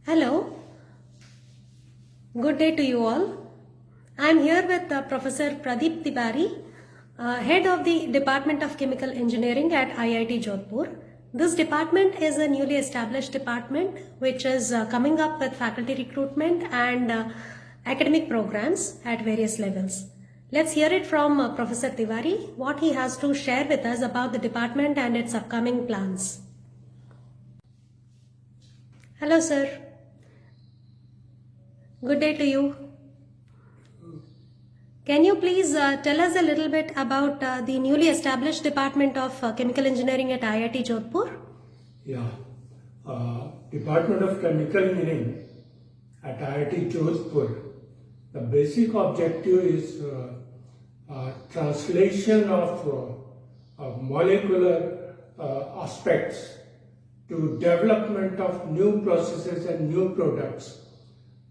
Hello, good day to you all. I am here with Professor Pradeep Tiwari, Head of the Department of Chemical Engineering at IIT Jodhpur. This department is a newly established department which is coming up with faculty recruitment and academic programs at various levels. Let's hear it from Professor Tiwari, what he has to share with us about the department and its upcoming plans. Hello, sir. Good day to you. Can you please tell us a little bit about the newly established Department of Chemical Engineering at IIT Jodhpur? Yeah, Department of Chemical Engineering at IIT Jodhpur. The basic objective is translation of molecular aspects to development of new processes and new products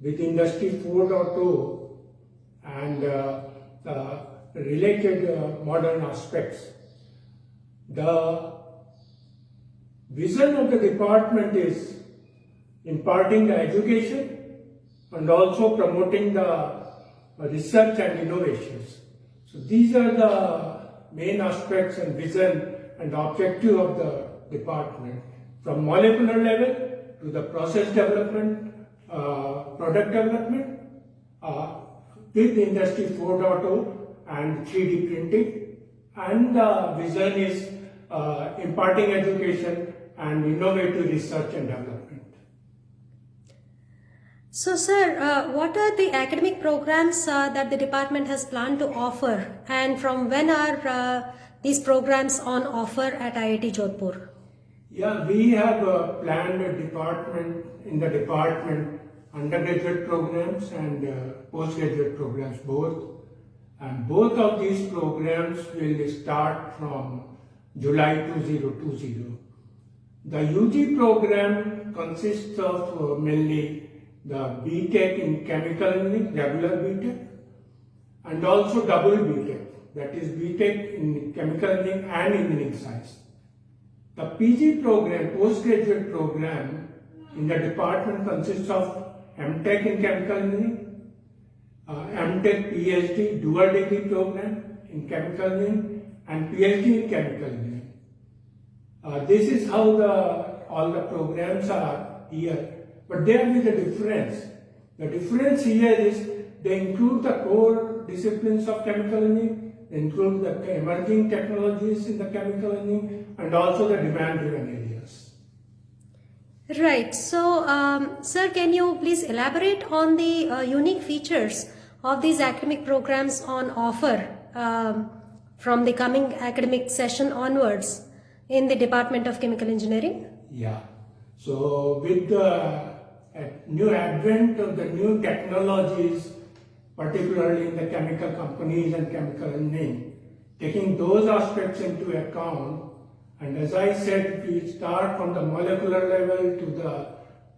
with Industry 4.0 and related modern aspects. The vision of the department is imparting the education and also promoting the research and innovations. So these are the main aspects and vision and objective of the department, from molecular level to the process development, product development, with Industry 4.0 and 3D printing, and the vision is imparting education and innovative research and development. So, sir, what are the academic programs that the department has planned to offer, and from when are these programs on offer at IIT Jodhpur? Yeah, we have planned a department in the department undergraduate programs and postgraduate programs both, and both of these programs will start from July 2020. The UG program consists of mainly the BTech in Chemical Engineering, regular BTech, and also double BTech, that is BTech in Chemical Engineering and Engineering Science. The PG program, postgraduate program in the department consists of MTech in Chemical Engineering, MTech PhD dual degree program in Chemical Engineering, and PhD in Chemical Engineering. This is how all the programs are here, but there is a difference. The difference here is they include the core disciplines of chemical engineering, they include the emerging technologies in the chemical engineering, and also the demand-driven areas. Right. So, sir, can you please elaborate on the unique features of these academic programs on offer from the coming academic session onwards in the Department of Chemical Engineering? Yeah. So, with the new advent of the new technologies, particularly in the chemical companies and chemical engineering, taking those aspects into account, and as I said, we start from the molecular level to the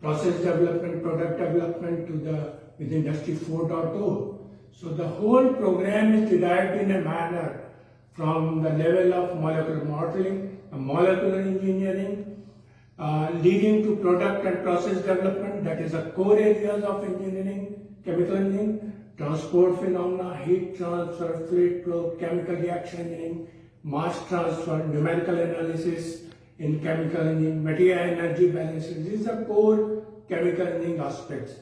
process development, product development, to the with Industry 4.0. So the whole program is derived in a manner from the level of molecular modeling, molecular engineering, leading to product and process development, that is the core areas of engineering, chemical engineering, transport phenomena, heat transfer, fluid flow, chemical reaction engineering, mass transfer, numerical analysis in chemical engineering, material energy balances. These are core chemical engineering aspects.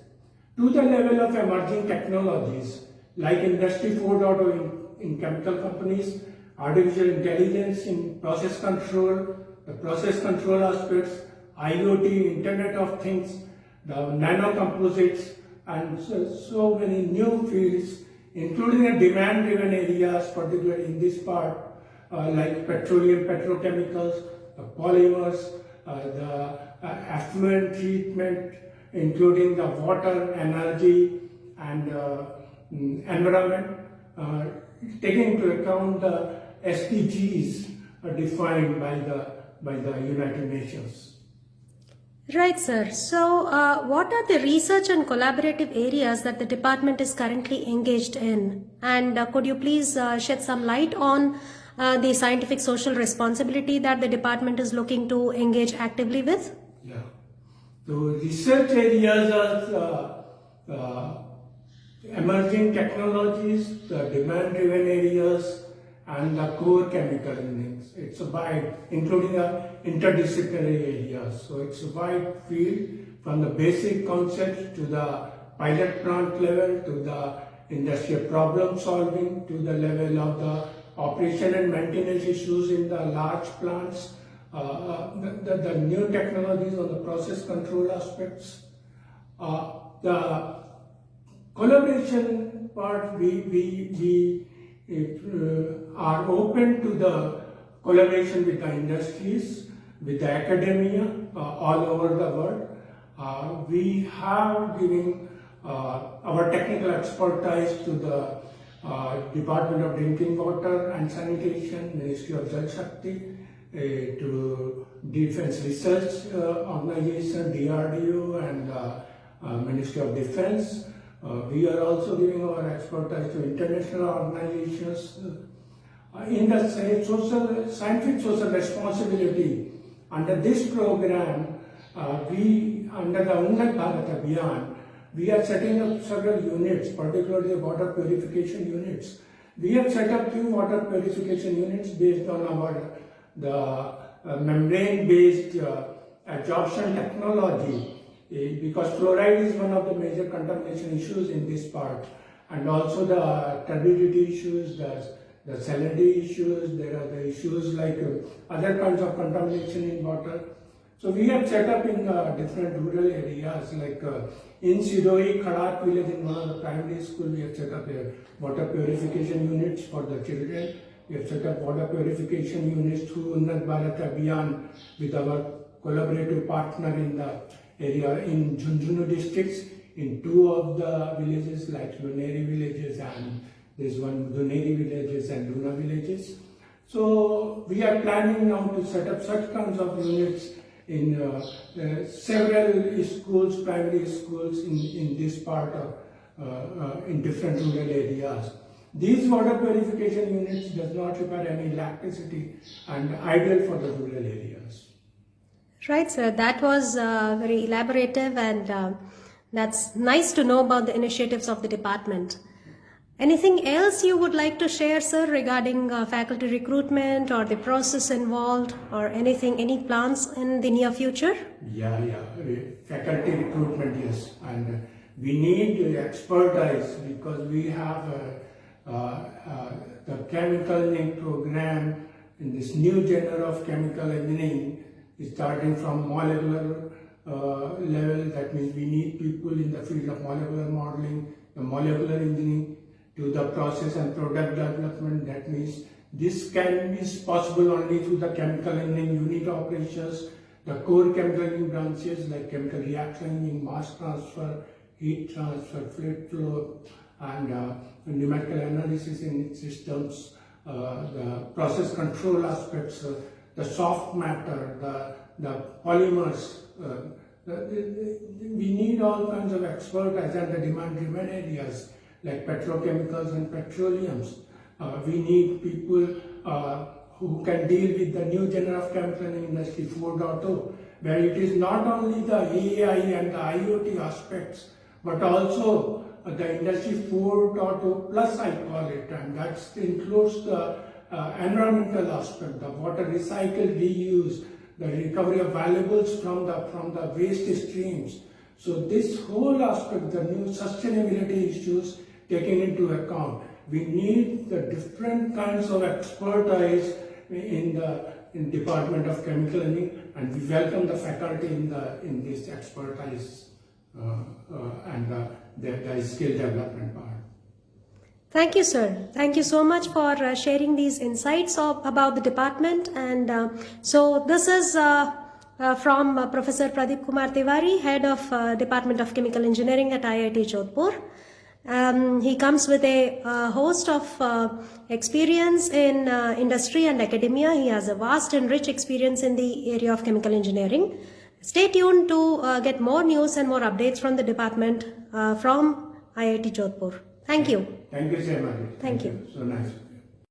To the level of emerging technologies like Industry 4.0 in chemical companies, artificial intelligence in process control, the process control aspects, IoT, Internet of Things, the nanocomposites, and so many new fields, including the demand-driven areas, particularly in this part, like petroleum, petrochemicals, the polymers, the effluent treatment, including the water, energy, and environment, taking into account the SDGs defined by the United Nations. Right, sir. So, what are the research and collaborative areas that the department is currently engaged in? And could you please shed some light on the scientific social responsibility that the department is looking to engage actively with? Yeah. So research areas are emerging technologies, the demand-driven areas, and the core chemical engineering. It's a wide, including the interdisciplinary areas. So it's a wide field from the basic concepts to the pilot plant level to the industrial problem solving to the level of the operation and maintenance issues in the large plants, the new technologies on the process control aspects, the collaboration part. We are open to the collaboration with the industries, with the academia all over the world. We have given our technical expertise to the Department of Drinking Water and Sanitation, Ministry of Jal Shakti, to Defense Research Organization, DRDO, and Ministry of Defense. We are also giving our expertise to international organizations. In the scientific social responsibility, under this program, under the Unnat Bharat Abhiyan, we are setting up several units, particularly water purification units. We have set up 2 water purification units based on the membrane-based adsorption technology, because fluoride is one of the major contamination issues in this part, and also the turbidity issues, the salinity issues. There are the issues like other kinds of contamination in water. So we have set up in different rural areas, like in Sidoi, Khadak village, in one of the primary school, we have set up water purification units for the children. We have set up water purification units through Unnat Bharat Abhiyan with our collaborative partner in the area in Jhunjhunu districts, in 2 of the villages like Luneri villages, and there's one Duneri villages and Luna villages. So we are planning now to set up such kinds of units in several schools, primary schools in this part of, in different rural areas. These water purification units does not require any electricity and ideal for the rural areas. Right, sir. That was very elaborative, and that's nice to know about the initiatives of the department. Anything else you would like to share, sir, regarding faculty recruitment or the process involved, or anything, any plans in the near future? Yeah. Faculty recruitment, yes. And we need expertise, because we have the chemical engineering program in this new genre of chemical engineering, starting from molecular level. That means we need people in the field of molecular modeling, the molecular engineering, to the process and product development. That means this can be possible only through the chemical engineering unit operations, the core chemical engineering branches like chemical reaction engineering, mass transfer, heat transfer, fluid flow, and numerical analysis in systems, the process control aspects, the soft matter, the polymers. We need all kinds of expertise, and the demand-driven areas like petrochemicals and petroleums. We need people who can deal with the new genre of chemical industry 4.0, where it is not only the AI and the IoT aspects, but also the industry 4.0 plus, I call it, and that includes the environmental aspect, the water recycle, reuse, the recovery of valuables from the waste streams. So this whole aspect, the new sustainability issues taken into account. We need the different kinds of expertise in Department of Chemical Engineering, and we welcome the faculty in this expertise and the skill development part. Thank you, sir. Thank you so much for sharing these insights about the department. And so this is from Professor Pradeep Kumar Tiwari, Head of Department of Chemical Engineering at IIT Jodhpur. He comes with a host of experience in industry and academia. He has a vast and rich experience in the area of chemical engineering. Stay tuned to get more news and more updates from the department from IIT Jodhpur. Thank you. Thank you, Sir. Thank you. So nice.